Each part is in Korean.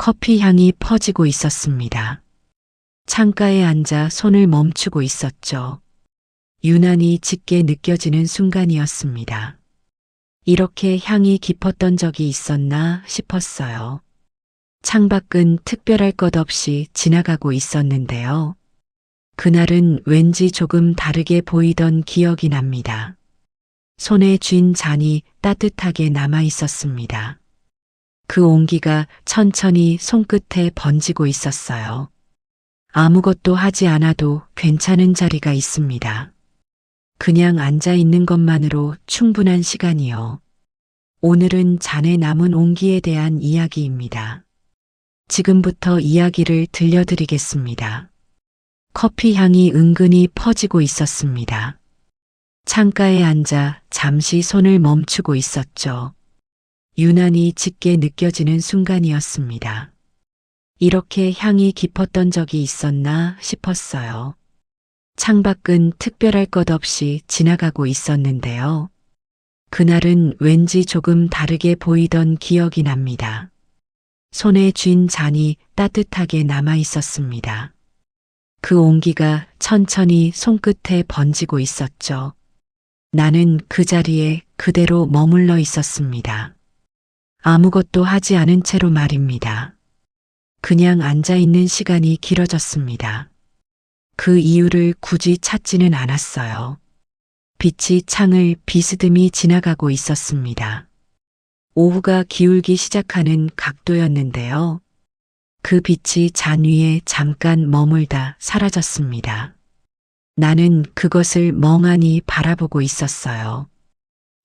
커피 향이 퍼지고 있었습니다. 창가에 앉아 손을 멈추고 있었죠. 유난히 짙게 느껴지는 순간이었습니다. 이렇게 향이 깊었던 적이 있었나 싶었어요. 창밖은 특별할 것 없이 지나가고 있었는데요. 그날은 왠지 조금 다르게 보이던 기억이 납니다. 손에 쥔 잔이 따뜻하게 남아 있었습니다. 그 온기가 천천히 손끝에 번지고 있었어요. 아무것도 하지 않아도 괜찮은 자리가 있습니다. 그냥 앉아 있는 것만으로 충분한 시간이요. 오늘은 잔에 남은 온기에 대한 이야기입니다. 지금부터 이야기를 들려드리겠습니다. 커피 향이 은근히 퍼지고 있었습니다. 창가에 앉아 잠시 손을 멈추고 있었죠. 유난히 짙게 느껴지는 순간이었습니다. 이렇게 향이 깊었던 적이 있었나 싶었어요. 창밖은 특별할 것 없이 지나가고 있었는데요. 그날은 왠지 조금 다르게 보이던 기억이 납니다. 손에 쥔 잔이 따뜻하게 남아 있었습니다. 그 온기가 천천히 손끝에 번지고 있었죠. 나는 그 자리에 그대로 머물러 있었습니다. 아무것도 하지 않은 채로 말입니다. 그냥 앉아 있는 시간이 길어졌습니다. 그 이유를 굳이 찾지는 않았어요. 빛이 창을 비스듬히 지나가고 있었습니다. 오후가 기울기 시작하는 각도였는데요. 그 빛이 잔 위에 잠깐 머물다 사라졌습니다. 나는 그것을 멍하니 바라보고 있었어요.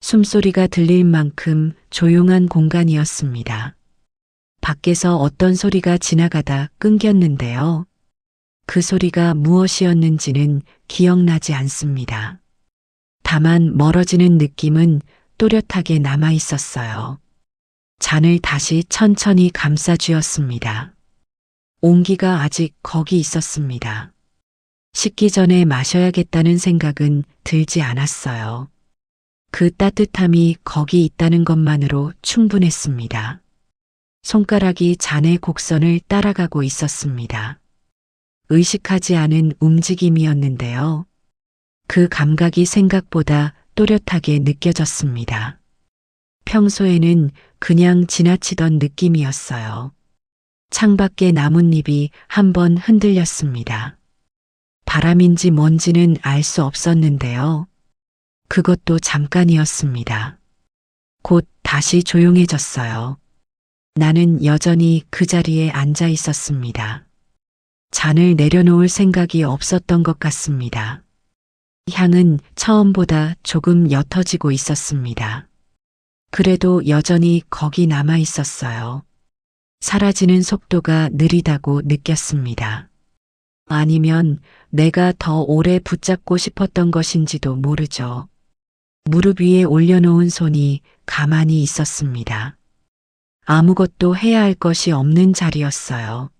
숨소리가 들릴 만큼 조용한 공간이었습니다. 밖에서 어떤 소리가 지나가다 끊겼는데요. 그 소리가 무엇이었는지는 기억나지 않습니다. 다만 멀어지는 느낌은 또렷하게 남아 있었어요. 잔을 다시 천천히 감싸 쥐었습니다. 온기가 아직 거기 있었습니다. 식기 전에 마셔야겠다는 생각은 들지 않았어요. 그 따뜻함이 거기 있다는 것만으로 충분했습니다. 손가락이 잔의 곡선을 따라가고 있었습니다. 의식하지 않은 움직임이었는데요. 그 감각이 생각보다 또렷하게 느껴졌습니다. 평소에는 그냥 지나치던 느낌이었어요. 창밖의 나뭇잎이 한번 흔들렸습니다. 바람인지 뭔지는 알 수 없었는데요. 그것도 잠깐이었습니다. 곧 다시 조용해졌어요. 나는 여전히 그 자리에 앉아 있었습니다. 잔을 내려놓을 생각이 없었던 것 같습니다. 향은 처음보다 조금 옅어지고 있었습니다. 그래도 여전히 거기 남아 있었어요. 사라지는 속도가 느리다고 느꼈습니다. 아니면 내가 더 오래 붙잡고 싶었던 것인지도 모르죠. 무릎 위에 올려놓은 손이 가만히 있었습니다. 아무것도 해야 할 것이 없는 자리였어요.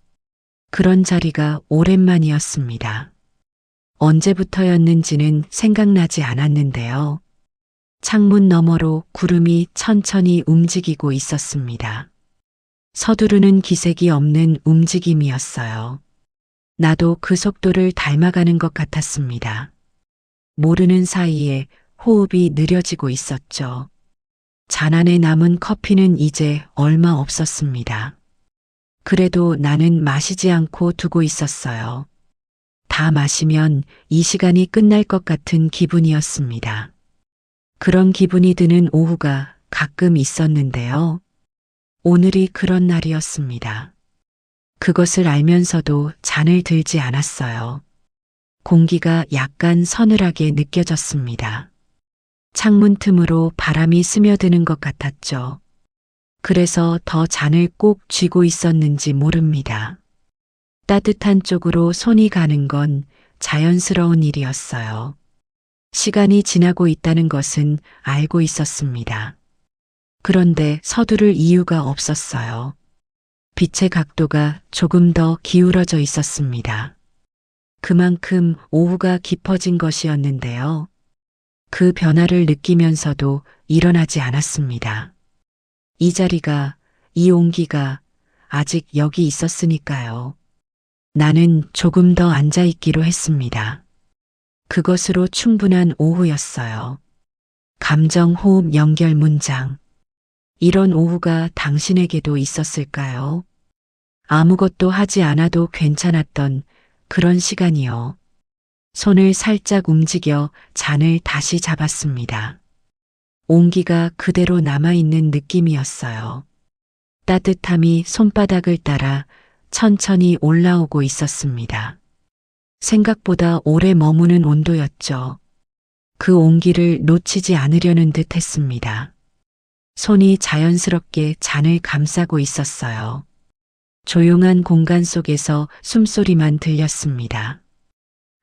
그런 자리가 오랜만이었습니다. 언제부터였는지는 생각나지 않았는데요. 창문 너머로 구름이 천천히 움직이고 있었습니다. 서두르는 기색이 없는 움직임이었어요. 나도 그 속도를 닮아가는 것 같았습니다. 모르는 사이에 호흡이 느려지고 있었죠. 잔 안에 남은 커피는 이제 얼마 없었습니다. 그래도 나는 마시지 않고 두고 있었어요. 다 마시면 이 시간이 끝날 것 같은 기분이었습니다. 그런 기분이 드는 오후가 가끔 있었는데요. 오늘이 그런 날이었습니다. 그것을 알면서도 잔을 들지 않았어요. 공기가 약간 서늘하게 느껴졌습니다. 창문 틈으로 바람이 스며드는 것 같았죠. 그래서 더 잔을 꼭 쥐고 있었는지 모릅니다. 따뜻한 쪽으로 손이 가는 건 자연스러운 일이었어요. 시간이 지나고 있다는 것은 알고 있었습니다. 그런데 서두를 이유가 없었어요. 빛의 각도가 조금 더 기울어져 있었습니다. 그만큼 오후가 깊어진 것이었는데요. 그 변화를 느끼면서도 일어나지 않았습니다. 이 자리가, 이 온기가 아직 여기 있었으니까요. 나는 조금 더 앉아있기로 했습니다. 그것으로 충분한 오후였어요. 감정 호흡 연결 문장. 이런 오후가 당신에게도 있었을까요? 아무것도 하지 않아도 괜찮았던 그런 시간이요. 손을 살짝 움직여 잔을 다시 잡았습니다. 온기가 그대로 남아있는 느낌이었어요. 따뜻함이 손바닥을 따라 천천히 올라오고 있었습니다. 생각보다 오래 머무는 온도였죠. 그 온기를 놓치지 않으려는 듯 했습니다. 손이 자연스럽게 잔을 감싸고 있었어요. 조용한 공간 속에서 숨소리만 들렸습니다.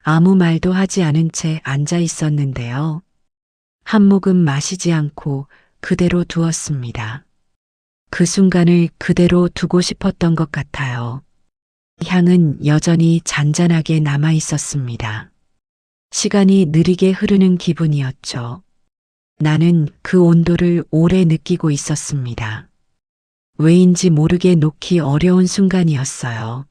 아무 말도 하지 않은 채 앉아 있었는데요. 한 모금 마시지 않고 그대로 두었습니다. 그 순간을 그대로 두고 싶었던 것 같아요. 향은 여전히 잔잔하게 남아 있었습니다. 시간이 느리게 흐르는 기분이었죠. 나는 그 온도를 오래 느끼고 있었습니다. 왜인지 모르게 놓기 어려운 순간이었어요.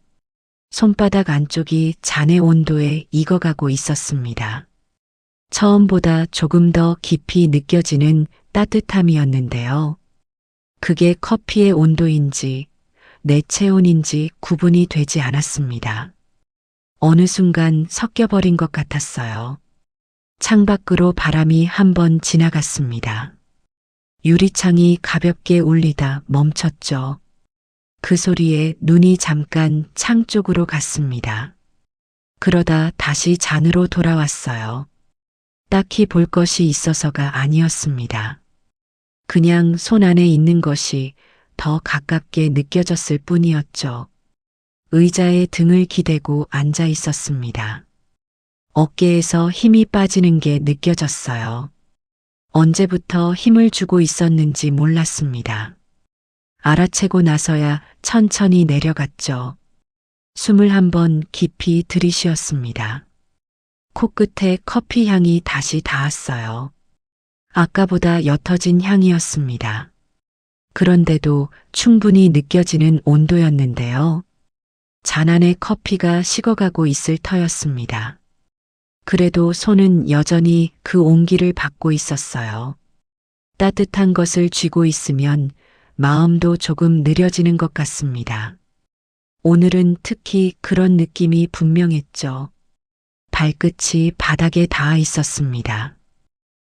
손바닥 안쪽이 잔의 온도에 익어가고 있었습니다. 처음보다 조금 더 깊이 느껴지는 따뜻함이었는데요. 그게 커피의 온도인지 내 체온인지 구분이 되지 않았습니다. 어느 순간 섞여버린 것 같았어요. 창밖으로 바람이 한번 지나갔습니다. 유리창이 가볍게 울리다 멈췄죠. 그 소리에 눈이 잠깐 창 쪽으로 갔습니다. 그러다 다시 잔으로 돌아왔어요. 딱히 볼 것이 있어서가 아니었습니다. 그냥 손 안에 있는 것이 더 가깝게 느껴졌을 뿐이었죠. 의자에 등을 기대고 앉아 있었습니다. 어깨에서 힘이 빠지는 게 느껴졌어요. 언제부터 힘을 주고 있었는지 몰랐습니다. 알아채고 나서야 천천히 내려갔죠. 숨을 한번 깊이 들이쉬었습니다. 코끝에 커피 향이 다시 닿았어요. 아까보다 옅어진 향이었습니다. 그런데도 충분히 느껴지는 온도였는데요. 잔 안에 커피가 식어가고 있을 터였습니다. 그래도 손은 여전히 그 온기를 받고 있었어요. 따뜻한 것을 쥐고 있으면 마음도 조금 느려지는 것 같습니다. 오늘은 특히 그런 느낌이 분명했죠. 발끝이 바닥에 닿아 있었습니다.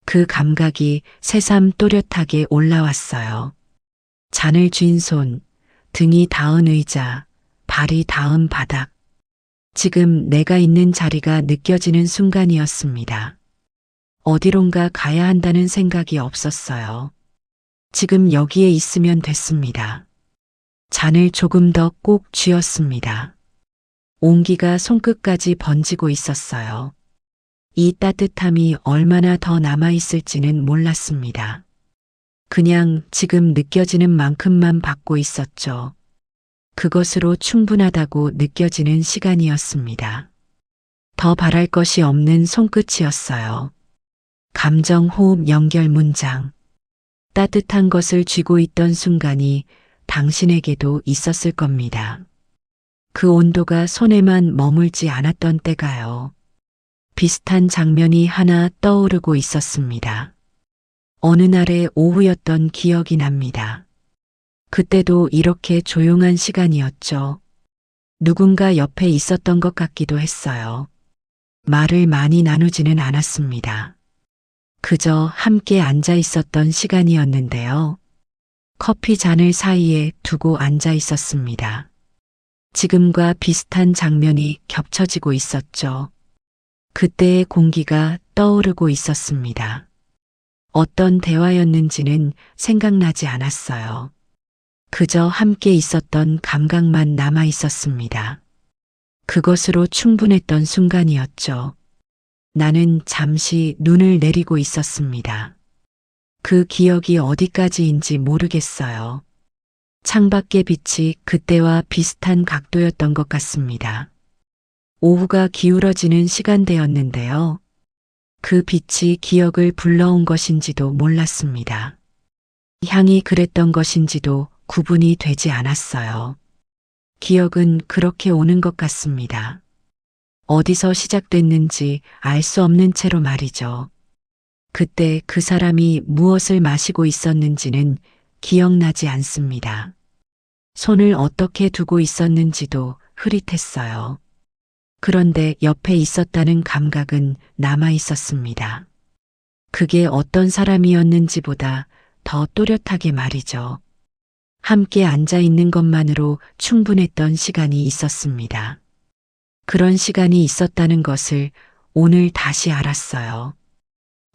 그 감각이 새삼 또렷하게 올라왔어요. 잔을 쥔 손, 등이 닿은 의자, 발이 닿은 바닥. 지금 내가 있는 자리가 느껴지는 순간이었습니다. 어디론가 가야 한다는 생각이 없었어요. 지금 여기에 있으면 됐습니다. 잔을 조금 더 꼭 쥐었습니다. 온기가 손끝까지 번지고 있었어요. 이 따뜻함이 얼마나 더 남아있을지는 몰랐습니다. 그냥 지금 느껴지는 만큼만 받고 있었죠. 그것으로 충분하다고 느껴지는 시간이었습니다. 더 바랄 것이 없는 손끝이었어요. 감정 호흡 연결 문장. 따뜻한 것을 쥐고 있던 순간이 당신에게도 있었을 겁니다. 그 온도가 손에만 머물지 않았던 때가요. 비슷한 장면이 하나 떠오르고 있었습니다. 어느 날의 오후였던 기억이 납니다. 그때도 이렇게 조용한 시간이었죠. 누군가 옆에 있었던 것 같기도 했어요. 말을 많이 나누지는 않았습니다. 그저 함께 앉아 있었던 시간이었는데요. 커피 잔을 사이에 두고 앉아 있었습니다. 지금과 비슷한 장면이 겹쳐지고 있었죠. 그때의 공기가 떠오르고 있었습니다. 어떤 대화였는지는 생각나지 않았어요. 그저 함께 있었던 감각만 남아 있었습니다. 그것으로 충분했던 순간이었죠. 나는 잠시 눈을 내리고 있었습니다. 그 기억이 어디까지인지 모르겠어요. 창밖의 빛이 그때와 비슷한 각도였던 것 같습니다. 오후가 기울어지는 시간대였는데요. 그 빛이 기억을 불러온 것인지도 몰랐습니다. 향이 그랬던 것인지도 구분이 되지 않았어요. 기억은 그렇게 오는 것 같습니다. 어디서 시작됐는지 알 수 없는 채로 말이죠. 그때 그 사람이 무엇을 마시고 있었는지는 기억나지 않습니다. 손을 어떻게 두고 있었는지도 흐릿했어요. 그런데 옆에 있었다는 감각은 남아 있었습니다. 그게 어떤 사람이었는지보다 더 또렷하게 말이죠. 함께 앉아 있는 것만으로 충분했던 시간이 있었습니다. 그런 시간이 있었다는 것을 오늘 다시 알았어요.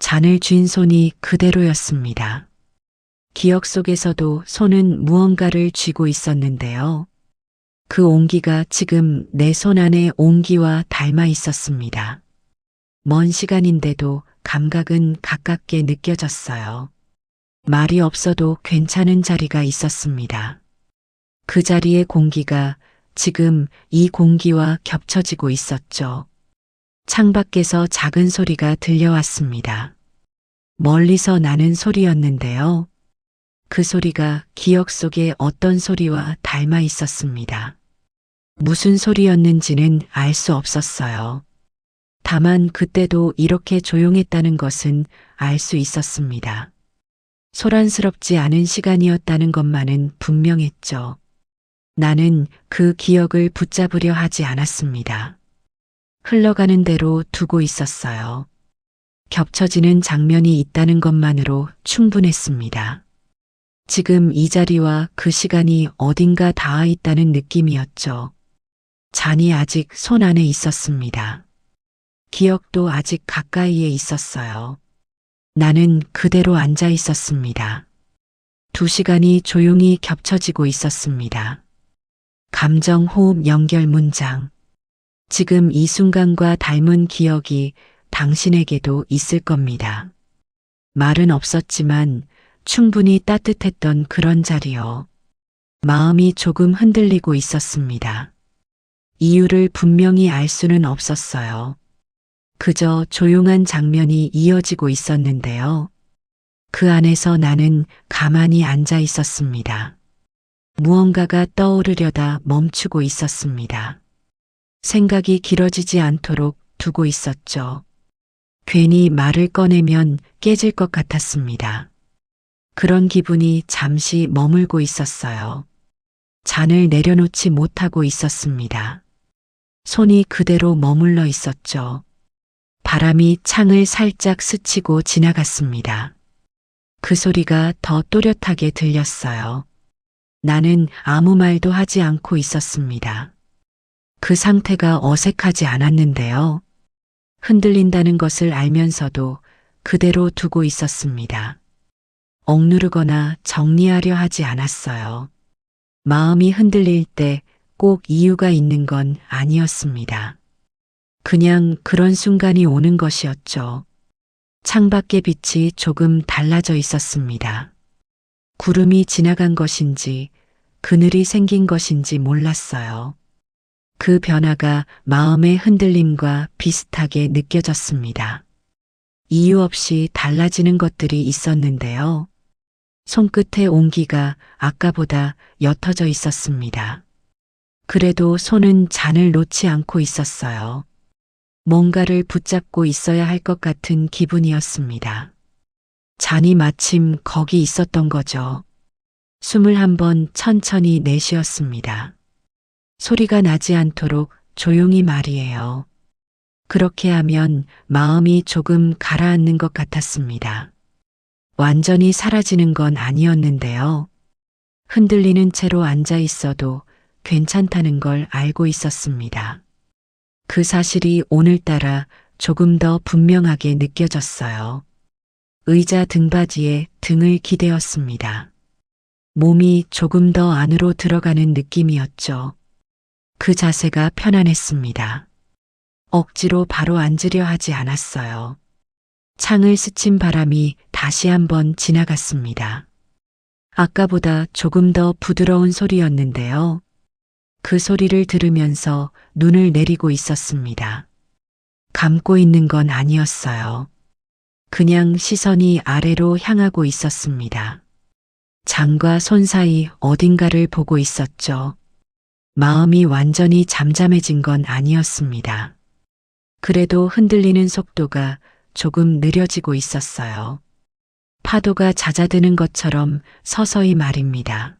잔을 쥔 손이 그대로였습니다. 기억 속에서도 손은 무언가를 쥐고 있었는데요. 그 온기가 지금 내 손 안의 온기와 닮아 있었습니다. 먼 시간인데도 감각은 가깝게 느껴졌어요. 말이 없어도 괜찮은 자리가 있었습니다. 그 자리의 공기가 지금 이 공기와 겹쳐지고 있었죠. 창밖에서 작은 소리가 들려왔습니다. 멀리서 나는 소리였는데요. 그 소리가 기억 속의 어떤 소리와 닮아 있었습니다. 무슨 소리였는지는 알 수 없었어요. 다만 그때도 이렇게 조용했다는 것은 알 수 있었습니다. 소란스럽지 않은 시간이었다는 것만은 분명했죠. 나는 그 기억을 붙잡으려 하지 않았습니다. 흘러가는 대로 두고 있었어요. 겹쳐지는 장면이 있다는 것만으로 충분했습니다. 지금 이 자리와 그 시간이 어딘가 닿아 있다는 느낌이었죠. 잔이 아직 손 안에 있었습니다. 기억도 아직 가까이에 있었어요. 나는 그대로 앉아 있었습니다. 2시간이 조용히 겹쳐지고 있었습니다. 감정, 호흡, 연결, 문장. 지금 이 순간과 닮은 기억이 당신에게도 있을 겁니다. 말은 없었지만 충분히 따뜻했던 그런 자리요. 마음이 조금 흔들리고 있었습니다. 이유를 분명히 알 수는 없었어요. 그저 조용한 장면이 이어지고 있었는데요. 그 안에서 나는 가만히 앉아 있었습니다. 무언가가 떠오르려다 멈추고 있었습니다. 생각이 길어지지 않도록 두고 있었죠. 괜히 말을 꺼내면 깨질 것 같았습니다. 그런 기분이 잠시 머물고 있었어요. 잔을 내려놓지 못하고 있었습니다. 손이 그대로 머물러 있었죠. 바람이 창을 살짝 스치고 지나갔습니다. 그 소리가 더 또렷하게 들렸어요. 나는 아무 말도 하지 않고 있었습니다. 그 상태가 어색하지 않았는데요. 흔들린다는 것을 알면서도 그대로 두고 있었습니다. 억누르거나 정리하려 하지 않았어요. 마음이 흔들릴 때 꼭 이유가 있는 건 아니었습니다. 그냥 그런 순간이 오는 것이었죠. 창밖의 빛이 조금 달라져 있었습니다. 구름이 지나간 것인지 그늘이 생긴 것인지 몰랐어요. 그 변화가 마음의 흔들림과 비슷하게 느껴졌습니다. 이유 없이 달라지는 것들이 있었는데요. 손끝의 온기가 아까보다 옅어져 있었습니다. 그래도 손은 잔을 놓지 않고 있었어요. 뭔가를 붙잡고 있어야 할 것 같은 기분이었습니다. 잔이 마침 거기 있었던 거죠. 숨을 한번 천천히 내쉬었습니다. 소리가 나지 않도록 조용히 말이에요. 그렇게 하면 마음이 조금 가라앉는 것 같았습니다. 완전히 사라지는 건 아니었는데요. 흔들리는 채로 앉아 있어도 괜찮다는 걸 알고 있었습니다. 그 사실이 오늘따라 조금 더 분명하게 느껴졌어요. 의자 등받이에 등을 기대었습니다. 몸이 조금 더 안으로 들어가는 느낌이었죠. 그 자세가 편안했습니다. 억지로 바로 앉으려 하지 않았어요. 창을 스친 바람이 다시 한번 지나갔습니다. 아까보다 조금 더 부드러운 소리였는데요. 그 소리를 들으면서 눈을 내리고 있었습니다. 감고 있는 건 아니었어요. 그냥 시선이 아래로 향하고 있었습니다. 장과 손 사이 어딘가를 보고 있었죠. 마음이 완전히 잠잠해진 건 아니었습니다. 그래도 흔들리는 속도가 조금 느려지고 있었어요. 파도가 잦아드는 것처럼 서서히 말입니다.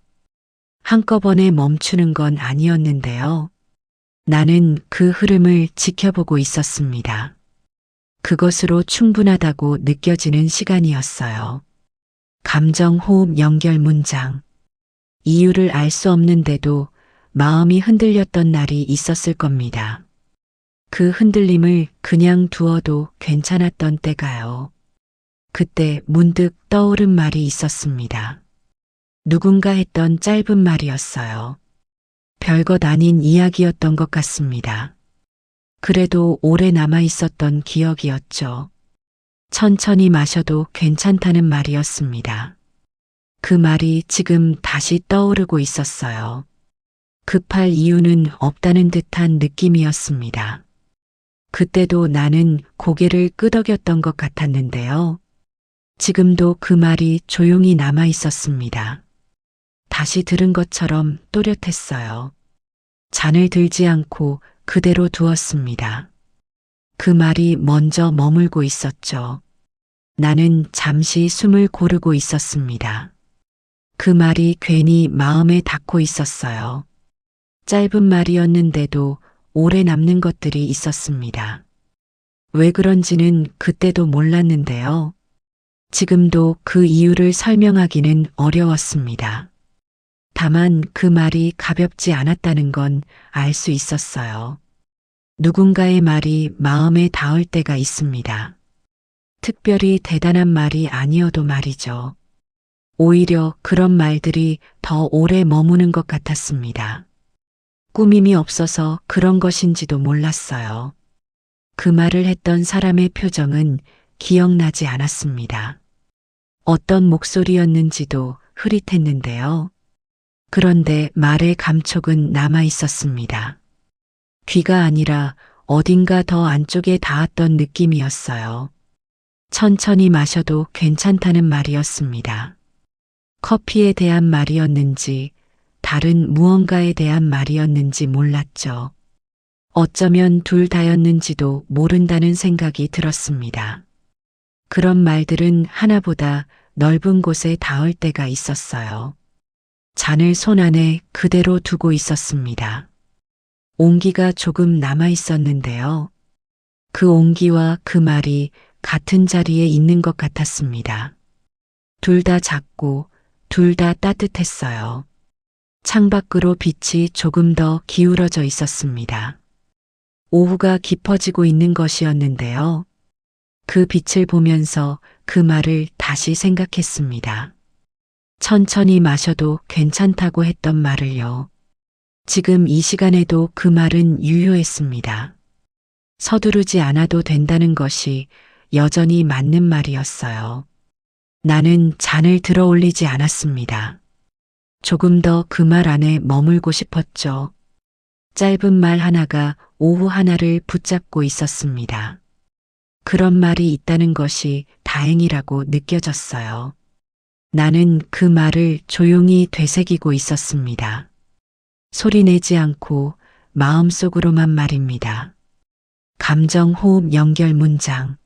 한꺼번에 멈추는 건 아니었는데요. 나는 그 흐름을 지켜보고 있었습니다. 그것으로 충분하다고 느껴지는 시간이었어요. 감정 호흡 연결 문장. 이유를 알 수 없는데도 마음이 흔들렸던 날이 있었을 겁니다. 그 흔들림을 그냥 두어도 괜찮았던 때가요. 그때 문득 떠오른 말이 있었습니다. 누군가 했던 짧은 말이었어요. 별것 아닌 이야기였던 것 같습니다. 그래도 오래 남아 있었던 기억이었죠. 천천히 마셔도 괜찮다는 말이었습니다. 그 말이 지금 다시 떠오르고 있었어요. 급할 이유는 없다는 듯한 느낌이었습니다. 그때도 나는 고개를 끄덕였던 것 같았는데요. 지금도 그 말이 조용히 남아 있었습니다. 다시 들은 것처럼 또렷했어요. 잔을 들지 않고 그대로 두었습니다. 그 말이 먼저 머물고 있었죠. 나는 잠시 숨을 고르고 있었습니다. 그 말이 괜히 마음에 닿고 있었어요. 짧은 말이었는데도 오래 남는 것들이 있었습니다. 왜 그런지는 그때도 몰랐는데요. 지금도 그 이유를 설명하기는 어려웠습니다. 다만 그 말이 가볍지 않았다는 건 알 수 있었어요. 누군가의 말이 마음에 닿을 때가 있습니다. 특별히 대단한 말이 아니어도 말이죠. 오히려 그런 말들이 더 오래 머무는 것 같았습니다. 꾸밈이 없어서 그런 것인지도 몰랐어요. 그 말을 했던 사람의 표정은 기억나지 않았습니다. 어떤 목소리였는지도 흐릿했는데요. 그런데 말의 감촉은 남아 있었습니다. 귀가 아니라 어딘가 더 안쪽에 닿았던 느낌이었어요. 천천히 마셔도 괜찮다는 말이었습니다. 커피에 대한 말이었는지 다른 무언가에 대한 말이었는지 몰랐죠. 어쩌면 둘 다였는지도 모른다는 생각이 들었습니다. 그런 말들은 하나보다 넓은 곳에 닿을 때가 있었어요. 잔을 손 안에 그대로 두고 있었습니다. 온기가 조금 남아 있었는데요. 그 온기와 그 말이 같은 자리에 있는 것 같았습니다. 둘 다 작고 둘 다 따뜻했어요. 창밖으로 빛이 조금 더 기울어져 있었습니다. 오후가 깊어지고 있는 것이었는데요. 그 빛을 보면서 그 말을 다시 생각했습니다. 천천히 마셔도 괜찮다고 했던 말을요. 지금 이 시간에도 그 말은 유효했습니다. 서두르지 않아도 된다는 것이 여전히 맞는 말이었어요. 나는 잔을 들어 올리지 않았습니다. 조금 더 그 말 안에 머물고 싶었죠. 짧은 말 하나가 오후 하나를 붙잡고 있었습니다. 그런 말이 있다는 것이 다행이라고 느껴졌어요. 나는 그 말을 조용히 되새기고 있었습니다. 소리 내지 않고 마음속으로만 말입니다. 감정 호흡 연결 문장.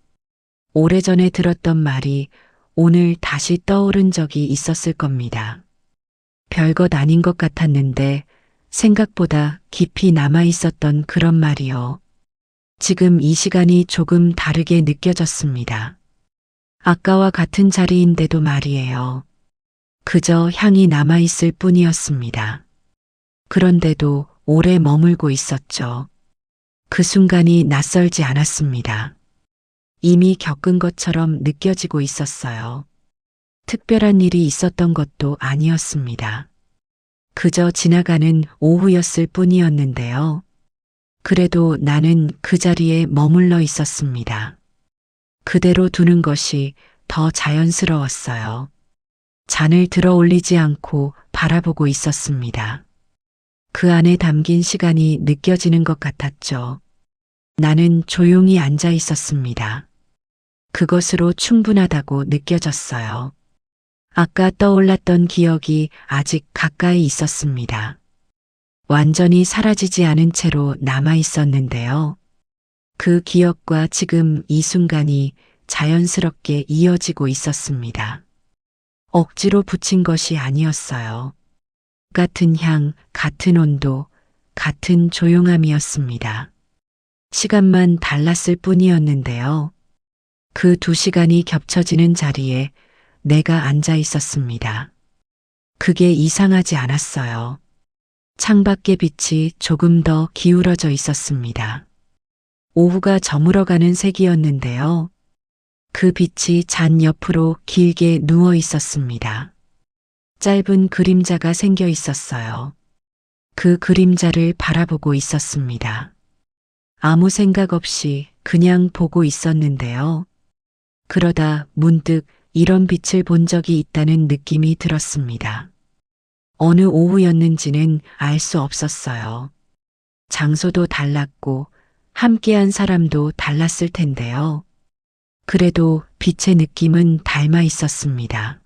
오래전에 들었던 말이 오늘 다시 떠오른 적이 있었을 겁니다. 별것 아닌 것 같았는데 생각보다 깊이 남아 있었던 그런 말이요. 지금 이 시간이 조금 다르게 느껴졌습니다. 아까와 같은 자리인데도 말이에요. 그저 향이 남아 있을 뿐이었습니다. 그런데도 오래 머물고 있었죠. 그 순간이 낯설지 않았습니다. 이미 겪은 것처럼 느껴지고 있었어요. 특별한 일이 있었던 것도 아니었습니다. 그저 지나가는 오후였을 뿐이었는데요. 그래도 나는 그 자리에 머물러 있었습니다. 그대로 두는 것이 더 자연스러웠어요. 잔을 들어 올리지 않고 바라보고 있었습니다. 그 안에 담긴 시간이 느껴지는 것 같았죠. 나는 조용히 앉아 있었습니다. 그것으로 충분하다고 느껴졌어요. 아까 떠올랐던 기억이 아직 가까이 있었습니다. 완전히 사라지지 않은 채로 남아 있었는데요. 그 기억과 지금 이 순간이 자연스럽게 이어지고 있었습니다. 억지로 붙인 것이 아니었어요. 같은 향, 같은 온도, 같은 조용함이었습니다. 시간만 달랐을 뿐이었는데요. 그 2시간이 겹쳐지는 자리에 내가 앉아 있었습니다. 그게 이상하지 않았어요. 창밖의 빛이 조금 더 기울어져 있었습니다. 오후가 저물어가는 색이었는데요. 그 빛이 잔 옆으로 길게 누워 있었습니다. 짧은 그림자가 생겨 있었어요. 그 그림자를 바라보고 있었습니다. 아무 생각 없이 그냥 보고 있었는데요. 그러다 문득 이런 빛을 본 적이 있다는 느낌이 들었습니다. 어느 오후였는지는 알 수 없었어요. 장소도 달랐고 함께한 사람도 달랐을 텐데요. 그래도 빛의 느낌은 닮아 있었습니다.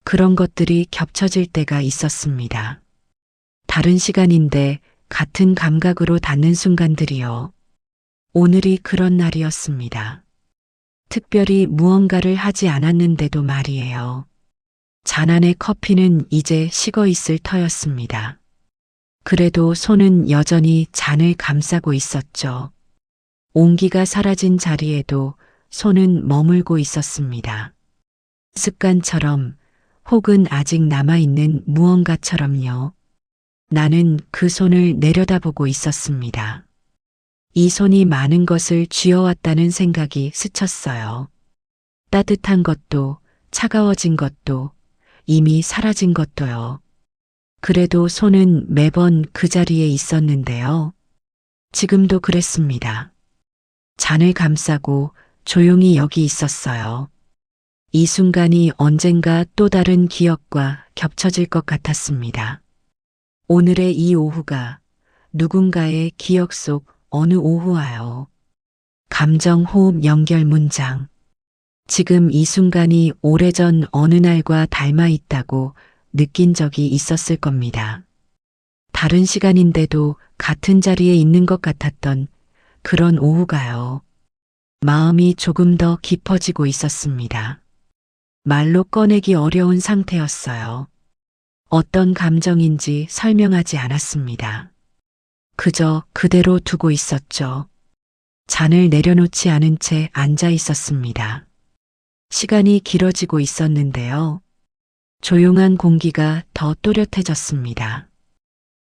그런 것들이 겹쳐질 때가 있었습니다. 다른 시간인데 같은 감각으로 닿는 순간들이요. 오늘이 그런 날이었습니다. 특별히 무언가를 하지 않았는데도 말이에요. 잔 안의 커피는 이제 식어 있을 터였습니다. 그래도 손은 여전히 잔을 감싸고 있었죠. 온기가 사라진 자리에도 손은 머물고 있었습니다. 습관처럼 혹은 아직 남아있는 무언가처럼요. 나는 그 손을 내려다보고 있었습니다. 이 손이 많은 것을 쥐어왔다는 생각이 스쳤어요. 따뜻한 것도, 차가워진 것도, 이미 사라진 것도요. 그래도 손은 매번 그 자리에 있었는데요. 지금도 그랬습니다. 잔을 감싸고 조용히 여기 있었어요. 이 순간이 언젠가 또 다른 기억과 겹쳐질 것 같았습니다. 오늘의 이 오후가 누군가의 기억 속 어느 오후와요. 감정 호흡 연결 문장. 지금 이 순간이 오래전 어느 날과 닮아 있다고 느낀 적이 있었을 겁니다. 다른 시간인데도 같은 자리에 있는 것 같았던 그런 오후가요. 마음이 조금 더 깊어지고 있었습니다. 말로 꺼내기 어려운 상태였어요. 어떤 감정인지 설명하지 않았습니다. 그저 그대로 두고 있었죠. 잔을 내려놓지 않은 채 앉아 있었습니다. 시간이 길어지고 있었는데요. 조용한 공기가 더 또렷해졌습니다.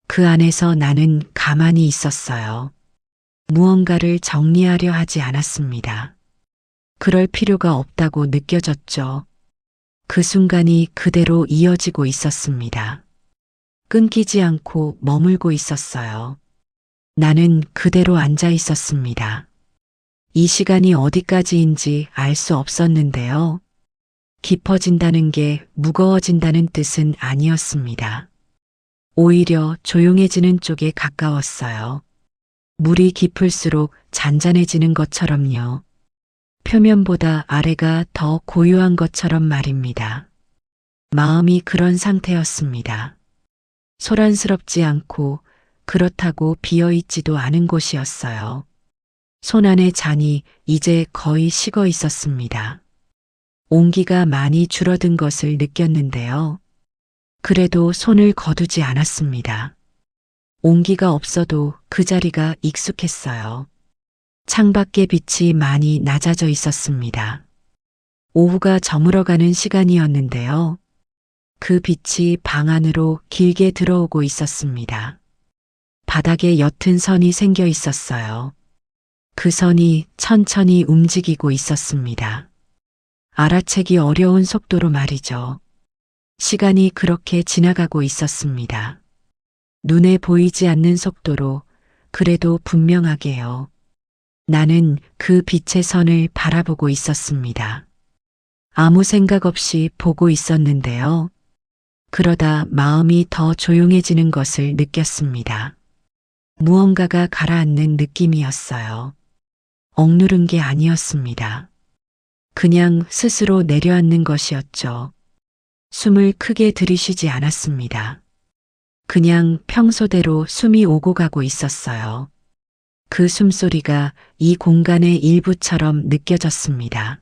그 안에서 나는 가만히 있었어요. 무언가를 정리하려 하지 않았습니다. 그럴 필요가 없다고 느껴졌죠. 그 순간이 그대로 이어지고 있었습니다. 끊기지 않고 머물고 있었어요. 나는 그대로 앉아 있었습니다. 이 시간이 어디까지인지 알 수 없었는데요. 깊어진다는 게 무거워진다는 뜻은 아니었습니다. 오히려 조용해지는 쪽에 가까웠어요. 물이 깊을수록 잔잔해지는 것처럼요. 표면보다 아래가 더 고요한 것처럼 말입니다. 마음이 그런 상태였습니다. 소란스럽지 않고 그렇다고 비어있지도 않은 곳이었어요. 손 안의 잔이 이제 거의 식어 있었습니다. 온기가 많이 줄어든 것을 느꼈는데요. 그래도 손을 거두지 않았습니다. 온기가 없어도 그 자리가 익숙했어요. 창밖의 빛이 많이 낮아져 있었습니다. 오후가 저물어가는 시간이었는데요. 그 빛이 방 안으로 길게 들어오고 있었습니다. 바닥에 옅은 선이 생겨 있었어요. 그 선이 천천히 움직이고 있었습니다. 알아채기 어려운 속도로 말이죠. 시간이 그렇게 지나가고 있었습니다. 눈에 보이지 않는 속도로 그래도 분명하게요. 나는 그 빛의 선을 바라보고 있었습니다. 아무 생각 없이 보고 있었는데요. 그러다 마음이 더 조용해지는 것을 느꼈습니다. 무언가가 가라앉는 느낌이었어요. 억누른 게 아니었습니다. 그냥 스스로 내려앉는 것이었죠. 숨을 크게 들이쉬지 않았습니다. 그냥 평소대로 숨이 오고 가고 있었어요. 그 숨소리가 이 공간의 일부처럼 느껴졌습니다.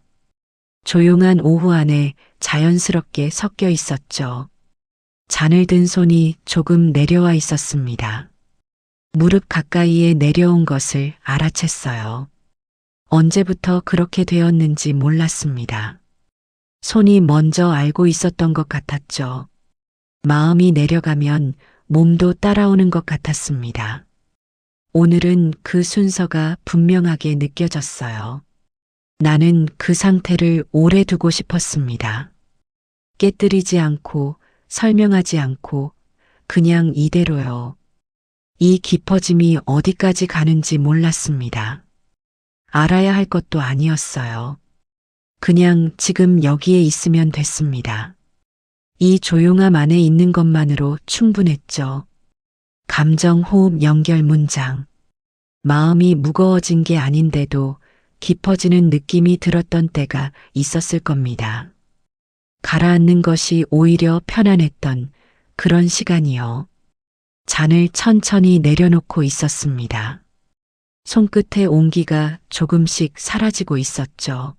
조용한 오후 안에 자연스럽게 섞여 있었죠. 잔을 든 손이 조금 내려와 있었습니다. 무릎 가까이에 내려온 것을 알아챘어요. 언제부터 그렇게 되었는지 몰랐습니다. 손이 먼저 알고 있었던 것 같았죠. 마음이 내려가면 몸도 따라오는 것 같았습니다. 오늘은 그 순서가 분명하게 느껴졌어요. 나는 그 상태를 오래 두고 싶었습니다. 깨뜨리지 않고 설명하지 않고 그냥 이대로요. 이 깊어짐이 어디까지 가는지 몰랐습니다. 알아야 할 것도 아니었어요. 그냥 지금 여기에 있으면 됐습니다. 이 조용함 안에 있는 것만으로 충분했죠. 감정 호흡 연결 문장. 마음이 무거워진 게 아닌데도 깊어지는 느낌이 들었던 때가 있었을 겁니다. 가라앉는 것이 오히려 편안했던 그런 시간이요. 잔을 천천히 내려놓고 있었습니다. 손끝의 온기가 조금씩 사라지고 있었죠.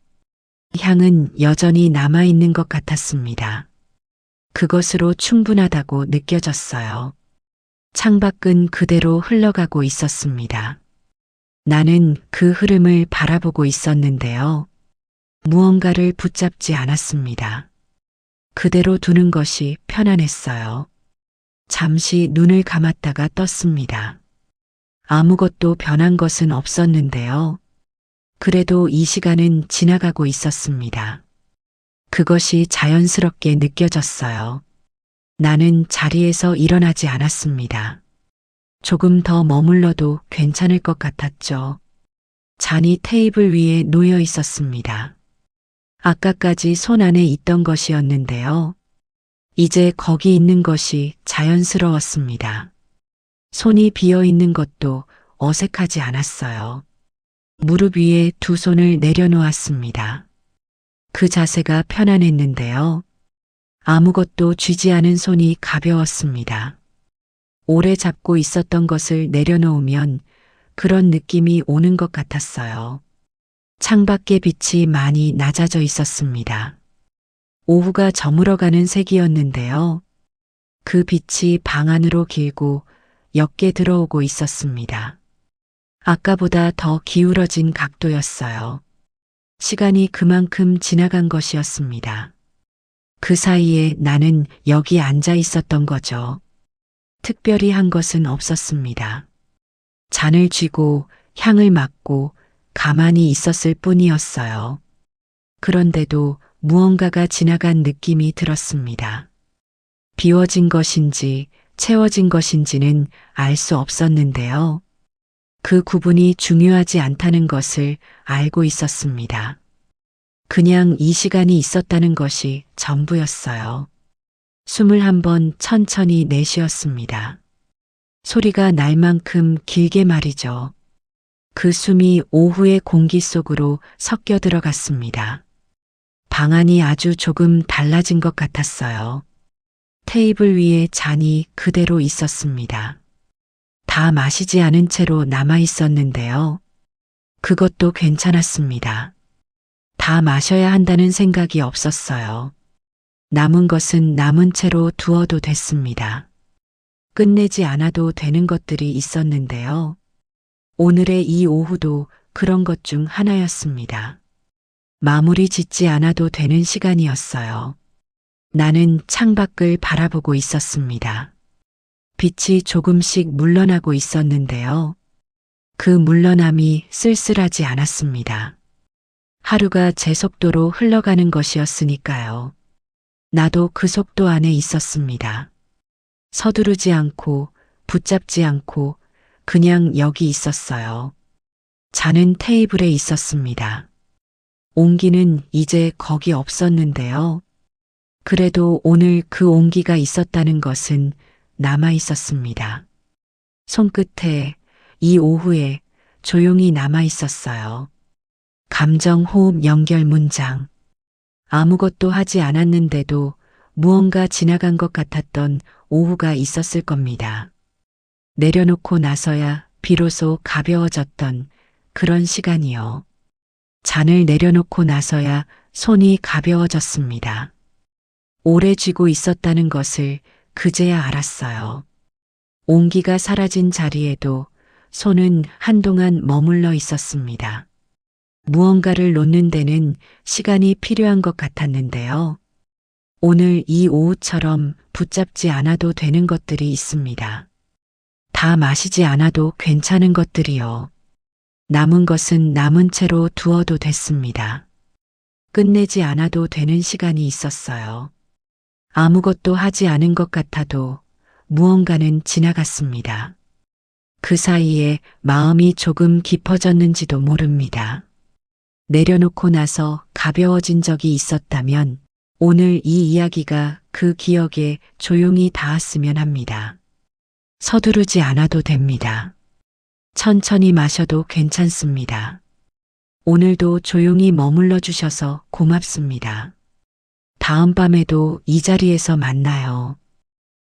향은 여전히 남아있는 것 같았습니다. 그것으로 충분하다고 느껴졌어요. 창밖은 그대로 흘러가고 있었습니다. 나는 그 흐름을 바라보고 있었는데요. 무언가를 붙잡지 않았습니다. 그대로 두는 것이 편안했어요. 잠시 눈을 감았다가 떴습니다. 아무것도 변한 것은 없었는데요. 그래도 이 시간은 지나가고 있었습니다. 그것이 자연스럽게 느껴졌어요. 나는 자리에서 일어나지 않았습니다. 조금 더 머물러도 괜찮을 것 같았죠. 잔이 테이블 위에 놓여 있었습니다. 아까까지 손 안에 있던 것이었는데요. 이제 거기 있는 것이 자연스러웠습니다. 손이 비어 있는 것도 어색하지 않았어요. 무릎 위에 두 손을 내려놓았습니다. 그 자세가 편안했는데요. 아무것도 쥐지 않은 손이 가벼웠습니다. 오래 잡고 있었던 것을 내려놓으면 그런 느낌이 오는 것 같았어요. 창밖의 빛이 많이 낮아져 있었습니다. 오후가 저물어가는 색이었는데요. 그 빛이 방 안으로 길고 옅게 들어오고 있었습니다. 아까보다 더 기울어진 각도였어요. 시간이 그만큼 지나간 것이었습니다. 그 사이에 나는 여기 앉아 있었던 거죠. 특별히 한 것은 없었습니다. 잔을 쥐고 향을 맡고 가만히 있었을 뿐이었어요. 그런데도 무언가가 지나간 느낌이 들었습니다. 비워진 것인지 채워진 것인지는 알 수 없었는데요. 그 구분이 중요하지 않다는 것을 알고 있었습니다. 그냥 이 시간이 있었다는 것이 전부였어요. 숨을 한번 천천히 내쉬었습니다. 소리가 날 만큼 길게 말이죠. 그 숨이 오후의 공기 속으로 섞여 들어갔습니다. 방 안이 아주 조금 달라진 것 같았어요. 테이블 위에 잔이 그대로 있었습니다. 다 마시지 않은 채로 남아 있었는데요. 그것도 괜찮았습니다. 다 마셔야 한다는 생각이 없었어요. 남은 것은 남은 채로 두어도 됐습니다. 끝내지 않아도 되는 것들이 있었는데요. 오늘의 이 오후도 그런 것 중 하나였습니다. 마무리 짓지 않아도 되는 시간이었어요. 나는 창밖을 바라보고 있었습니다. 빛이 조금씩 물러나고 있었는데요. 그 물러남이 쓸쓸하지 않았습니다. 하루가 제 속도로 흘러가는 것이었으니까요. 나도 그 속도 안에 있었습니다. 서두르지 않고 붙잡지 않고 그냥 여기 있었어요. 잔은 테이블에 있었습니다. 온기는 이제 거기 없었는데요. 그래도 오늘 그 온기가 있었다는 것은 남아 있었습니다. 손끝에 이 오후에 조용히 남아 있었어요. 감정 호흡 연결 문장. 아무것도 하지 않았는데도 무언가 지나간 것 같았던 오후가 있었을 겁니다. 내려놓고 나서야 비로소 가벼워졌던 그런 시간이요. 잔을 내려놓고 나서야 손이 가벼워졌습니다. 오래 쥐고 있었다는 것을 그제야 알았어요. 온기가 사라진 자리에도 손은 한동안 머물러 있었습니다. 무언가를 놓는 데는 시간이 필요한 것 같았는데요. 오늘 이 오후처럼 붙잡지 않아도 되는 것들이 있습니다. 다 마시지 않아도 괜찮은 것들이요. 남은 것은 남은 채로 두어도 됐습니다. 끝내지 않아도 되는 시간이 있었어요. 아무것도 하지 않은 것 같아도 무언가는 지나갔습니다. 그 사이에 마음이 조금 깊어졌는지도 모릅니다. 내려놓고 나서 가벼워진 적이 있었다면 오늘 이 이야기가 그 기억에 조용히 닿았으면 합니다. 서두르지 않아도 됩니다. 천천히 마셔도 괜찮습니다. 오늘도 조용히 머물러 주셔서 고맙습니다. 다음 밤에도 이 자리에서 만나요.